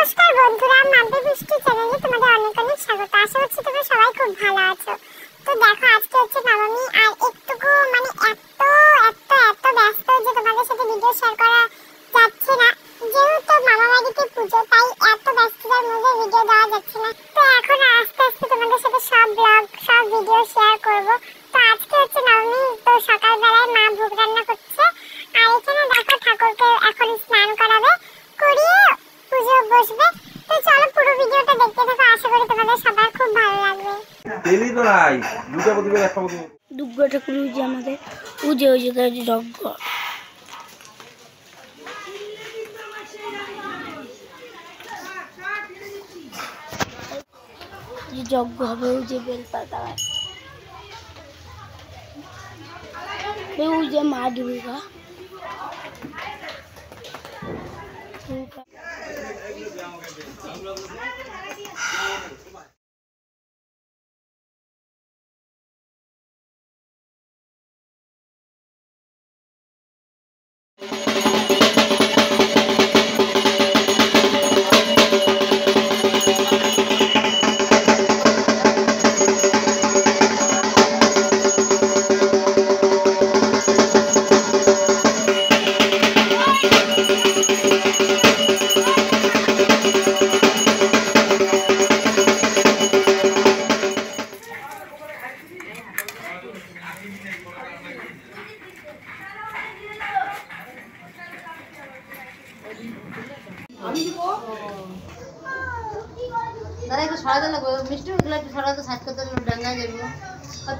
নমস্কার বন্ধুরা, মাম্পি বৃষ্টি চ্যানেলে তোমাদের অনেক অনেক স্বাগত। আশা করছি তোমরা সবাই খুব ভালো আছো। তো দেখো, আজকে হচ্ছে নবমী, আর একটুকু মানে এত ব্যস্ত যে তোমাদের সাথে ভিডিও শেয়ার করা যাচ্ছে না। যেহেতু মামা বাড়িতে পুজো, তাই এত ব্যস্ততার মধ্যে ভিডিও দেওয়া যাচ্ছে না। তো এখন আস্তে আস্তে তোমাদের সাথে সব ব্লগ, সব ভিডিও শেয়ার করব। তো আজকে হচ্ছে নবমী, তো সকালবেলায় মা ভোগ রান্না করছে, আর এখানে দেখো ঠাকুরকে এখন স্নান করাবে, করিয়ে পুজো বসবে। তো চলো পুরো ভিডিওটা দেখতে থাকো, আশা করি তোমাদের সবার খুব ভালো লাগবে। তেলি তো নাই, দুটো প্রতিবার একটা মতো দুর্গা ঠাকুর যে আমাদের ওই যে যজ্ঞ, যজ্ঞ হবে, ওই যে বেলপাতা, ওই যে মা দুর্গা। দাদা একটু সরাতে লাগবে, মিষ্টি ওগুলো একটু সরাতে সাইড করতে ডাঙ্গা যাবো।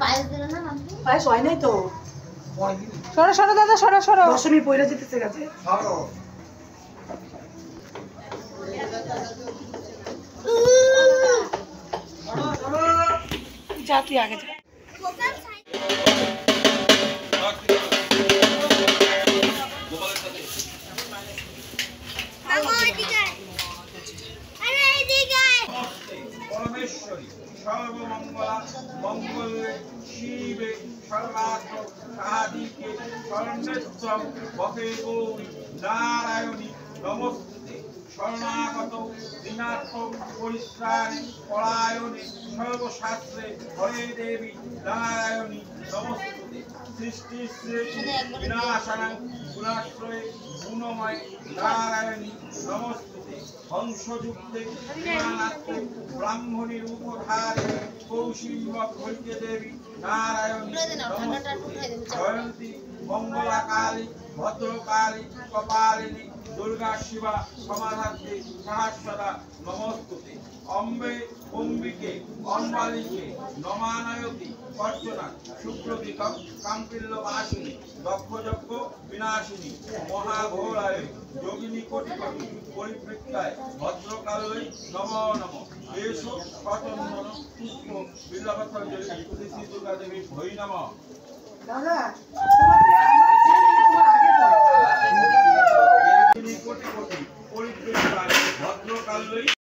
পায়েস দিলে না, পায়েস হয় নাই তো। সরো সরো দাদা, সরো সরো, দশমী পয়লা যেতেছে গেছে। যা তুই আগে যা। পরমেশ্বরী সর্বমঙ্গলা মঙ্গলে শিবে সর্বার্থ সাধিকে শরণ্যেশ্বর বকে গৌরী নারায়ণী নমস্তে শরণাগত দীনার্থ পরিশ্রাণে পরায়ণে সর্বশাস্ত্রে হরে দেবী নারায়ণী নমস্তে সৃষ্টি সৃষ্টি বিনাশানাং গুণাশ্রয়ে গুণময় নারায়ণী নমস্তে হংসযুক্তে বিমানাত্মে ব্রাহ্মণী রূপধারে কৌশিম্ব ভৈকে দেবী নারায়ণী নমস্তে জয়ন্তী মঙ্গলা কালী ভদ্রকালী কপালিনী দুর্গা শিবা সমাধাত্রী সহস্রদা নমস্তুতে অম্বে অম্বিকে অম্বালিকে নমানয়তি অর্চনা শুক্রদিকম কাম্পিল্য বাসিনী দক্ষযজ্ঞ বিনাশিনী মহাঘোরায় যোগিনী কোটি কোটি পরিবৃত্তায় ভদ্রকালয় নম নম এসো স্বচন্দন পুষ্প বিল্লপত্রাঞ্জলি শ্রী শ্রী দুর্গা দেবী ভৈ নমঃ।